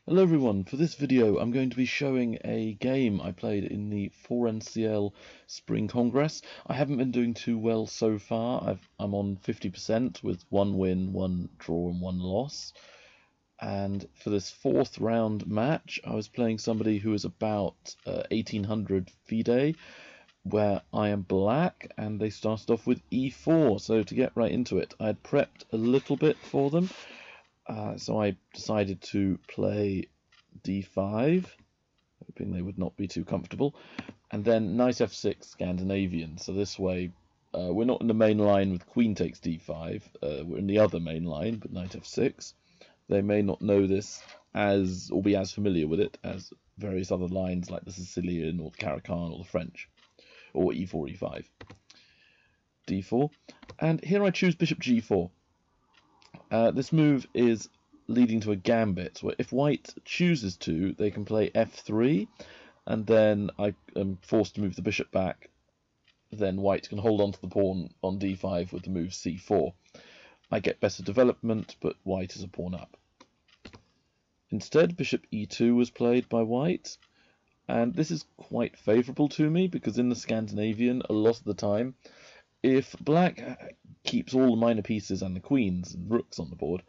Hello everyone, for this video I'm going to be showing a game I played in the 4NCL Spring Congress. I haven't been doing too well so far. I'm on 50% with 1 win, 1 draw and 1 loss. And for this 4th round match I was playing somebody who is about 1800 FIDE, where I am black, and they started off with e4. So to get right into it, I had prepped a little bit for them. So I decided to play d5, hoping they would not be too comfortable, and then knight f6 Scandinavian. So this way, we're not in the main line with queen takes d5, we're in the other main line, but knight f6. They may not know this or be as familiar with it as various other lines like the Sicilian or the Caracan or the French, or e4, e5, d4, and here I choose bishop g4. This move is leading to a gambit, where if white chooses to, they can play f3, and then I am forced to move the bishop back. Then white can hold on to the pawn on d5 with the move c4. I get better development, but white is a pawn up. Instead, bishop e2 was played by white, and this is quite favourable to me, because in the Scandinavian, a lot of the time, if black keeps all the minor pieces and the queens and rooks on the board,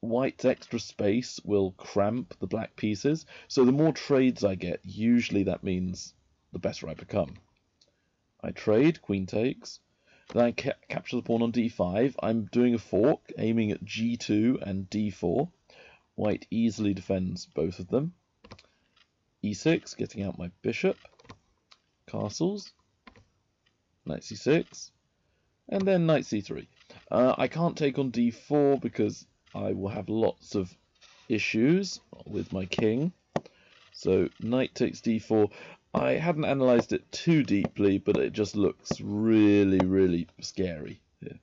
white's extra space will cramp the black pieces. So the more trades I get, usually that means the better I become. I trade, queen takes, then I capture the pawn on d5. I'm doing a fork, aiming at g2 and d4. White easily defends both of them. e6, getting out my bishop. Castles. Knight c6. And then knight c3. I can't take on d4 because I will have lots of issues with my king. So knight takes d4. I hadn't analysed it too deeply, but it just looks really, really scary here.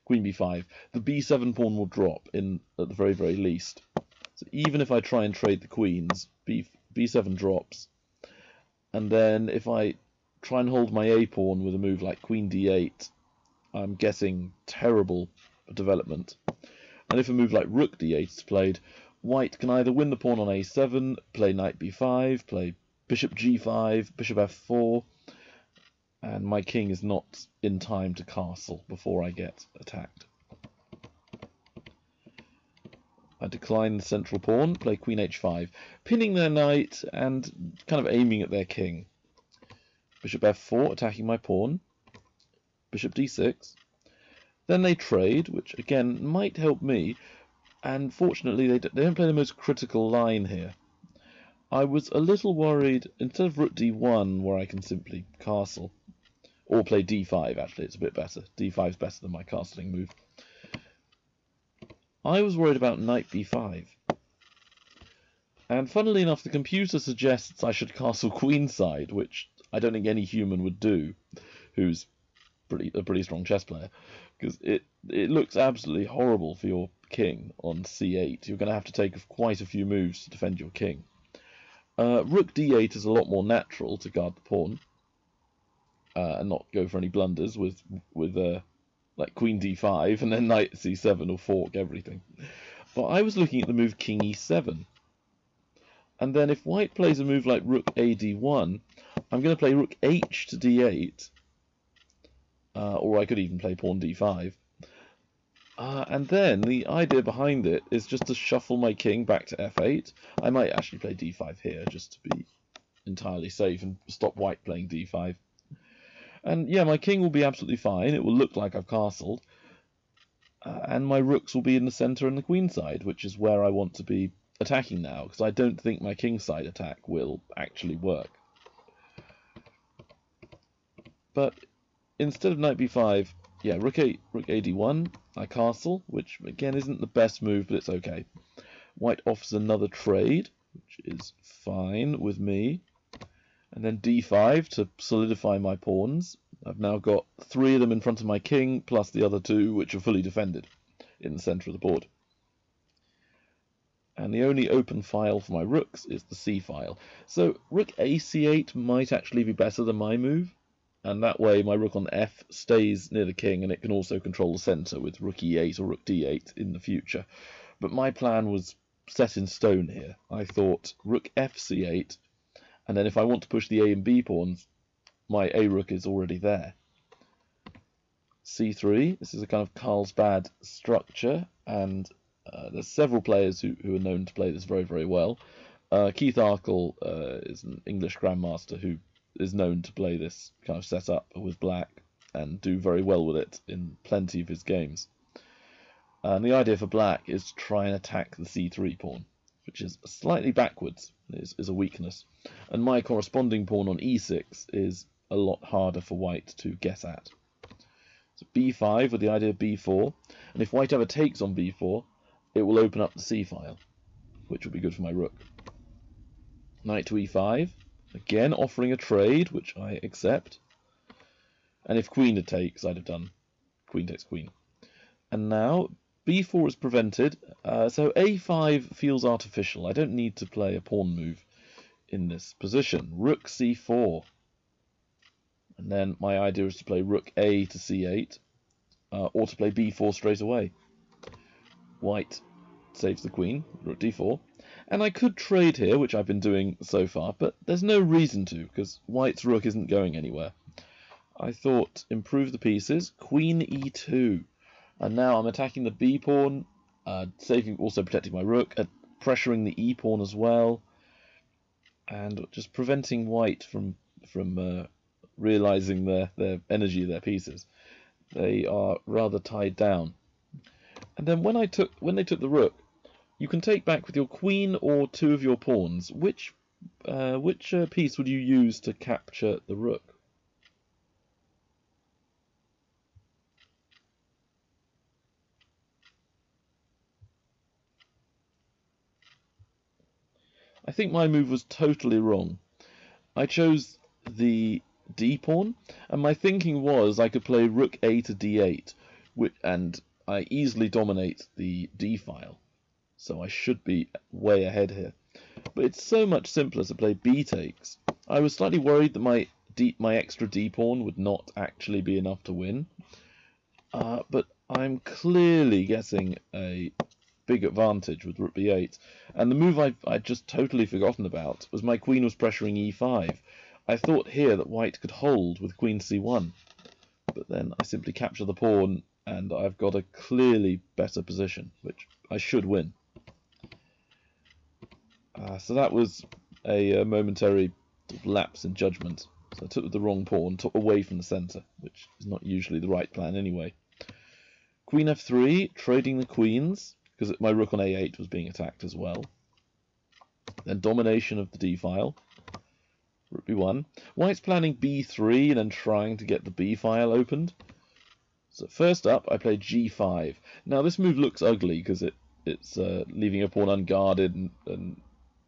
Queen b5. The b7 pawn will drop at the very, very least. So even if I try and trade the queens, b7 drops. And then if I try and hold my a pawn with a move like queen d8, I'm getting terrible development. And if a move like rook d8 is played, white can either win the pawn on a7, play knight b5, play bishop g5, bishop f4, and my king is not in time to castle before I get attacked. I decline the central pawn, play queen h5, pinning their knight and kind of aiming at their king. Bishop f4, attacking my pawn. Bishop d6. Then they trade, which again might help me, and fortunately they don't play the most critical line here. I was a little worried, instead of rook d1, where I can simply castle, or play d5, actually it's a bit better. d5 is better than my castling move. I was worried about knight b5. And funnily enough, the computer suggests I should castle queenside, which I don't think any human would do, who's a pretty strong chess player, because it looks absolutely horrible for your king on c8. You're going to have to take quite a few moves to defend your king. Rook d8 is a lot more natural to guard the pawn and not go for any blunders with like queen d5 and then knight c7 or fork everything. But I was looking at the move king e7. And then if white plays a move like rook a d1, I'm going to play rook h to d8. Or I could even play pawn d5. And then the idea behind it is just to shuffle my king back to f8. I might actually play d5 here just to be entirely safe and stop white playing d5. And yeah, my king will be absolutely fine. It will look like I've castled. And my rooks will be in the centre and the queen side, which is where I want to be attacking now, because I don't think my king side attack will actually work. But instead of knight b5, yeah, rook a d1, I castle, which again isn't the best move, but it's okay. White offers another trade, which is fine with me. And then d5 to solidify my pawns. I've now got 3 of them in front of my king, plus the other 2 which are fully defended in the centre of the board. And the only open file for my rooks is the c file. So rook a c8 might actually be better than my move. And that way my rook on f stays near the king, and it can also control the centre with rook e8 or rook d8 in the future. But my plan was set in stone here. I thought rook f8, and then if I want to push the a and b pawns, my a rook is already there. c3, this is a kind of Carlsbad structure, and there's several players who are known to play this very, very well. Keith Arkle is an English grandmaster who is known to play this kind of setup with black and do very well with it in plenty of his games. And the idea for black is to try and attack the c3 pawn, which is slightly backwards, is a weakness. And my corresponding pawn on e6 is a lot harder for white to get at. So b5 with the idea of b4, and if white ever takes on b4, it will open up the c file, which will be good for my rook. Knight to e5, again offering a trade, which I accept. And if queen takes, I'd have done queen takes queen. And now b4 is prevented, so a5 feels artificial. I don't need to play a pawn move in this position. Rook c4. And then my idea is to play rook a to c8, or to play b4 straight away. White saves the queen, rook d4. And I could trade here, which I've been doing so far, but there's no reason to, because white's rook isn't going anywhere. I thought, improve the pieces, queen e2. And now I'm attacking the b pawn, also protecting my rook, pressuring the e pawn as well, and just preventing white from realizing their energy of their pieces. They are rather tied down. And then when they took the rook, you can take back with your queen or two of your pawns. Which piece would you use to capture the rook? I think my move was totally wrong. I chose the d pawn, and my thinking was I could play rook a to d8, and I easily dominate the d file, so I should be way ahead here. But it's so much simpler to play b takes. I was slightly worried that my extra d pawn would not actually be enough to win, but I'm clearly getting a big advantage with rook b8. And the move I'd just totally forgotten about was my queen was pressuring e5. I thought here that white could hold with queen c1, but then I simply capture the pawn and I've got a clearly better position, which I should win. So that was a momentary lapse in judgment. So I took the wrong pawn, took away from the centre, which is not usually the right plan anyway. Queen f3, trading the queens, because my rook on a8 was being attacked as well. Then domination of the d file. Rook b1. White's planning b3 and then trying to get the b file opened. So first up, I play g5. Now this move looks ugly because it's leaving a pawn unguarded and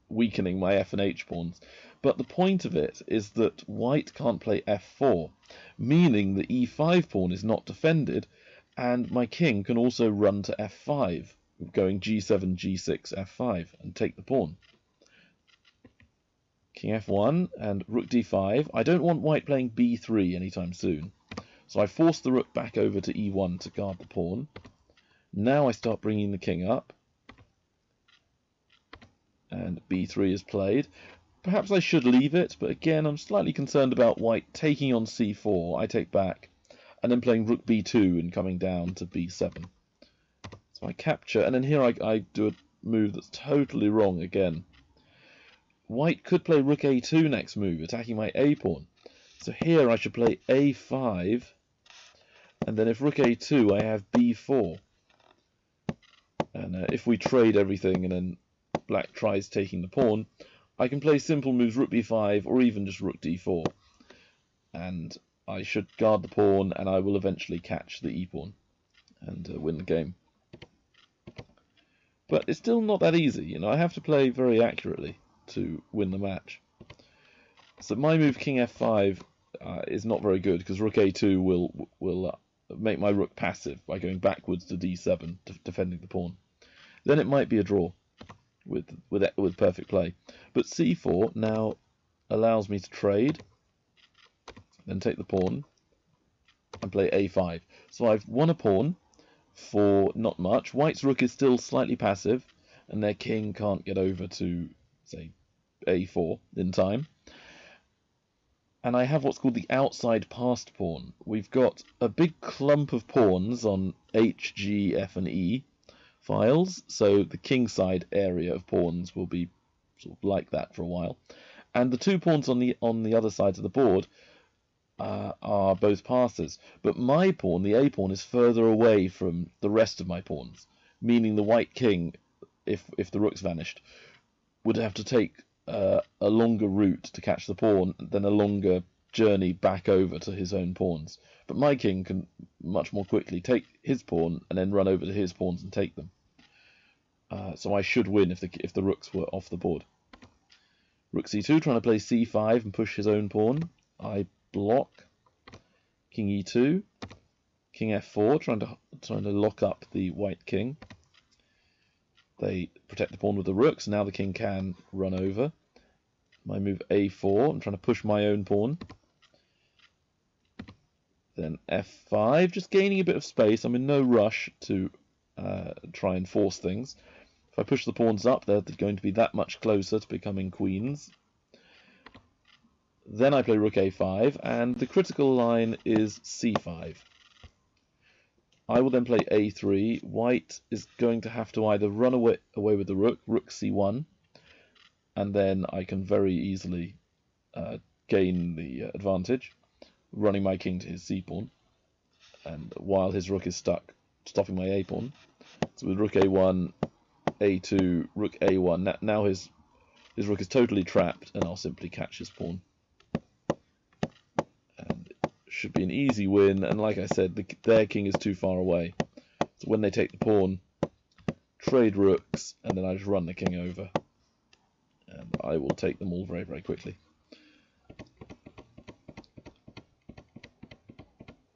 weakening my f and h pawns. But the point of it is that white can't play f4, meaning the e5 pawn is not defended, and my king can also run to f5, going g7, g6, f5, and take the pawn. King f1 and rook d5. I don't want white playing b3 anytime soon, so I force the rook back over to e1 to guard the pawn. Now I start bringing the king up, and b3 is played. Perhaps I should leave it, but again I'm slightly concerned about white taking on c4. I take back, and then playing rook b2 and coming down to b7. So I capture, and then here I do a move that's totally wrong again. White could play rook a2 next move, attacking my a pawn. So here I should play a5, and then if rook a2 I have b4. And if we trade everything and then black tries taking the pawn, I can play simple moves rook b5 or even just rook d4. And I should guard the pawn and I will eventually catch the e-pawn and win the game. But it's still not that easy, you know, I have to play very accurately to win the match. So my move king f5 is not very good because rook a2 will make my rook passive by going backwards to d7, defending the pawn. Then it might be a draw with perfect play. But c4 now allows me to trade, then take the pawn and play a5. So I've won a pawn for not much. White's rook is still slightly passive, and their king can't get over to, say, a4 in time. And I have what's called the outside passed pawn. We've got a big clump of pawns on H, G, F, and E files, so the kingside area of pawns will be sort of like that for a while. And the two pawns on the other sides of the board are both passes. But my pawn, the A pawn, is further away from the rest of my pawns, meaning the white king, if the rook's vanished, would have to take a longer route to catch the pawn than a longer journey back over to his own pawns. But my king can much more quickly take his pawn and then run over to his pawns and take them. So I should win if the rooks were off the board. Rook c2, trying to play c5 and push his own pawn. I block. King e2, king f4, trying to lock up the white king. They protect the pawn with the rook, so now the king can run over. My move a4, I'm trying to push my own pawn. Then f5, just gaining a bit of space. I'm in no rush to try and force things. If I push the pawns up, they're going to be that much closer to becoming queens. Then I play rook a5, and the critical line is c5. I will then play a3. White is going to have to either run away with the rook c1, and then I can very easily gain the advantage, running my king to his c-pawn, and while his rook is stuck, stopping my a-pawn. So with rook a1, a2, rook a1, now his rook is totally trapped, and I'll simply catch his pawn. And it should be an easy win, and like I said, their king is too far away. So when they take the pawn, trade rooks, and then I just run the king over. And I will take them all very, very quickly.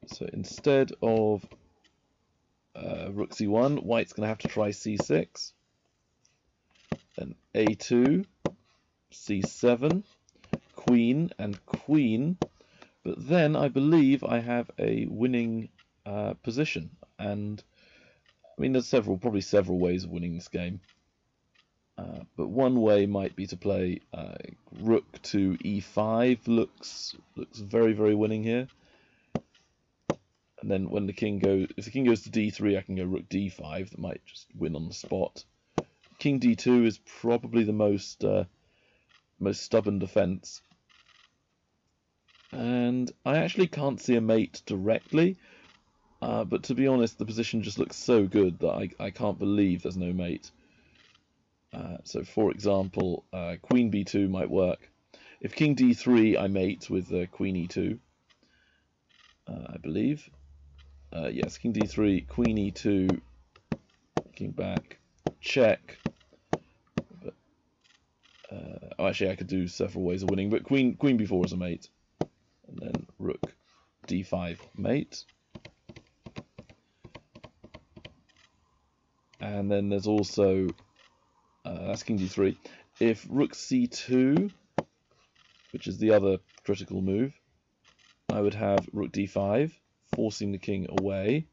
So instead of rook c1, white's going to have to try c6, then a2, c7, queen and queen, but then I believe I have a winning position, and I mean there's probably several ways of winning this game, but one way might be to play rook to e5. Looks very, very winning here. And then when if the king goes to d3, I can go rook d5. That might just win on the spot. King d2 is probably the most stubborn defense. And I actually can't see a mate directly, but to be honest, the position just looks so good that I can't believe there's no mate. So for example, queen b2 might work. If king d3, I mate with queen e2, I believe. Yes, king d3, queen e2, king back, check. But, actually, I could do several ways of winning, but queen b4 is a mate, and then rook d5 mate, and then there's also that's king d3. If rook c2, which is the other critical move, I would have rook d5. Forcing the king away,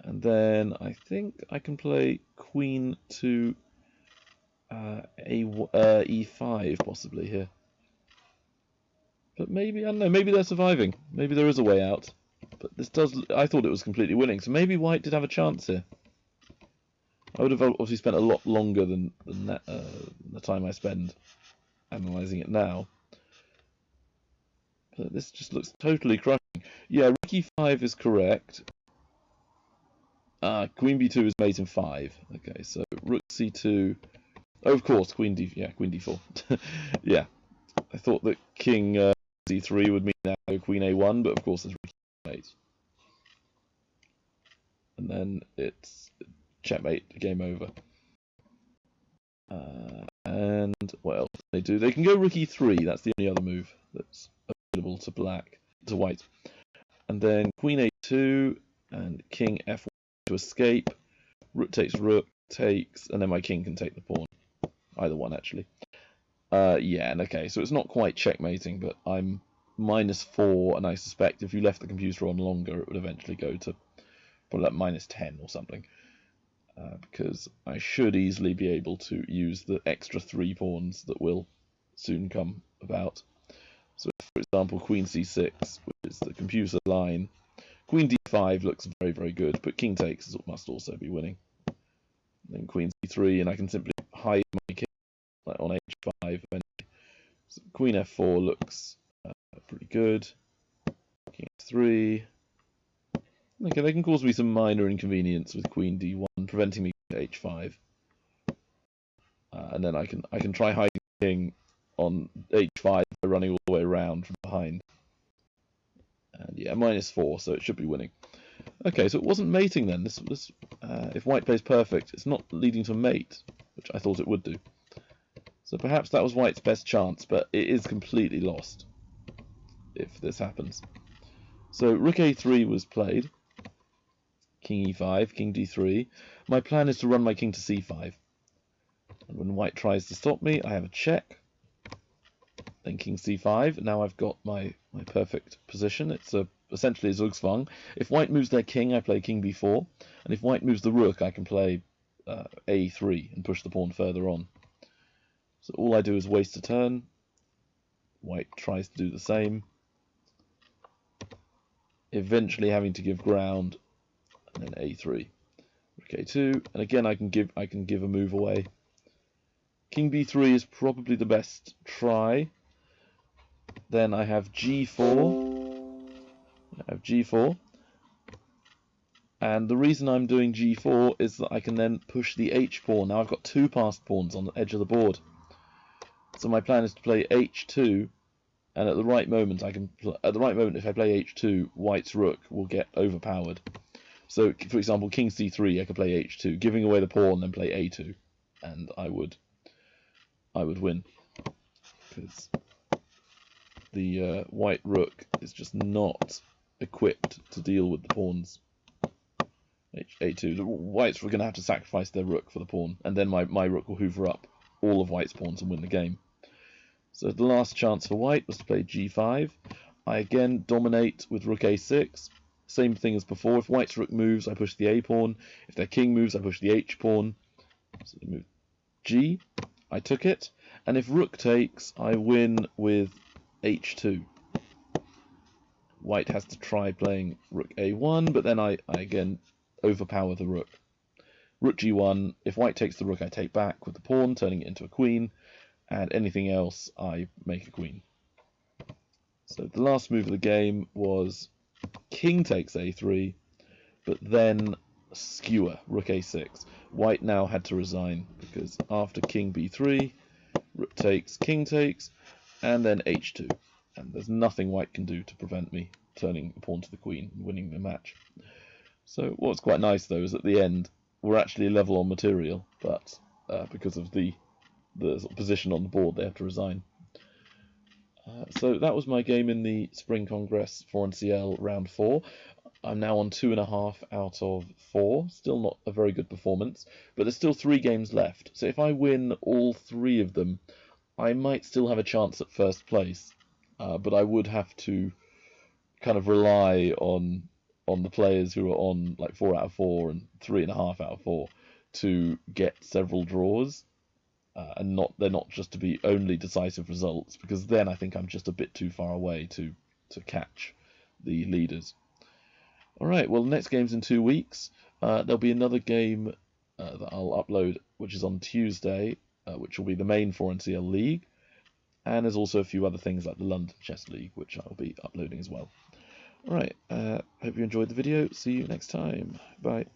and then I think I can play queen to e5 possibly here, but maybe, I don't know, maybe they're surviving, maybe there is a way out, but I thought it was completely winning, so maybe white did have a chance here. I would have obviously spent a lot longer than that, the time I spend analysing it now. But this just looks totally crushing. Yeah, rook e5 is correct. Queen b2 is mate in 5. Okay, so rook c2. Oh, of course, queen d4. Yeah, I thought that king d3 would mean now queen a1, but of course there's rook e8. And then it's checkmate, game over. And what else can they do? They can go rook e3. That's the only other move that's available to white. And then queen a2 and king f1 to escape. Rook takes, and then my king can take the pawn. Either one, actually. Yeah, and okay, so it's not quite checkmating, but I'm -4, and I suspect if you left the computer on longer, it would eventually go to probably like -10 or something. because I should easily be able to use the extra 3 pawns that will soon come about. So, for example, Queen c6, which is the computer line. Queen d5 looks very, very good, but king takes must also be winning. Then Queen c3, and I can simply hide my king on h5. So Queen f4 looks pretty good. King f3. Okay, they can cause me some minor inconvenience with Queen d1, preventing me from h5. And then I can try hiding the king on h5 by running all the way around from behind. And yeah, -4, so it should be winning. Okay, so it wasn't mating then. If white plays perfect, it's not leading to a mate, which I thought it would do. So perhaps that was white's best chance, but it is completely lost if this happens. So rook a3 was played. King e5, king d3. My plan is to run my king to c5. And when white tries to stop me, I have a check. Then king c5. Now I've got my perfect position. It's essentially a Zugzwang. If white moves their king, I play king b4. And if white moves the rook, I can play a3 and push the pawn further on. So all I do is waste a turn. White tries to do the same. Eventually having to give ground, and then a3. Rook a2, and again I can give a move away. King b3 is probably the best try. Then I have g4. And the reason I'm doing g4 is that I can then push the h pawn. Now I've got 2 passed pawns on the edge of the board. So my plan is to play h2, and at the right moment if I play h2, white's rook will get overpowered. So for example, king c3, I could play h2, giving away the pawn, then play a2, and I would win, because the white rook is just not equipped to deal with the pawns. a2. The whites were going to have to sacrifice their rook for the pawn, and then my rook will hoover up all of white's pawns and win the game. So the last chance for white was to play g5. I again dominate with rook a6. Same thing as before. If white's rook moves, I push the a pawn. If their king moves, I push the h pawn. So they move g. I took it. And if rook takes, I win with h2. White has to try playing rook a1, but then I again overpower the rook. Rook g1. If white takes the rook, I take back with the pawn, turning it into a queen. And anything else, I make a queen. So the last move of the game was king takes a3, but then skewer, rook a6. White now had to resign, because after king b3, rook takes, king takes, and then h2. And there's nothing white can do to prevent me turning the pawn to the queen and winning the match. So what's quite nice, though, is at the end, we're actually level on material, but because of the sort of position on the board, they have to resign. So that was my game in the Spring Congress 4NCL round 4. I'm now on 2.5 out of 4. Still not a very good performance, but there's still 3 games left. So if I win all 3 of them, I might still have a chance at first place. But I would have to kind of rely on the players who are on like 4 out of 4 and 3.5 out of 4 to get several draws. And they're not just to be only decisive results, because then I think I'm just a bit too far away to catch the leaders. Alright, well, the next game's in 2 weeks. There'll be another game that I'll upload, which is on Tuesday, which will be the main 4NCL League. And there's also a few other things like the London Chess League, which I'll be uploading as well. Alright, hope you enjoyed the video. See you next time. Bye.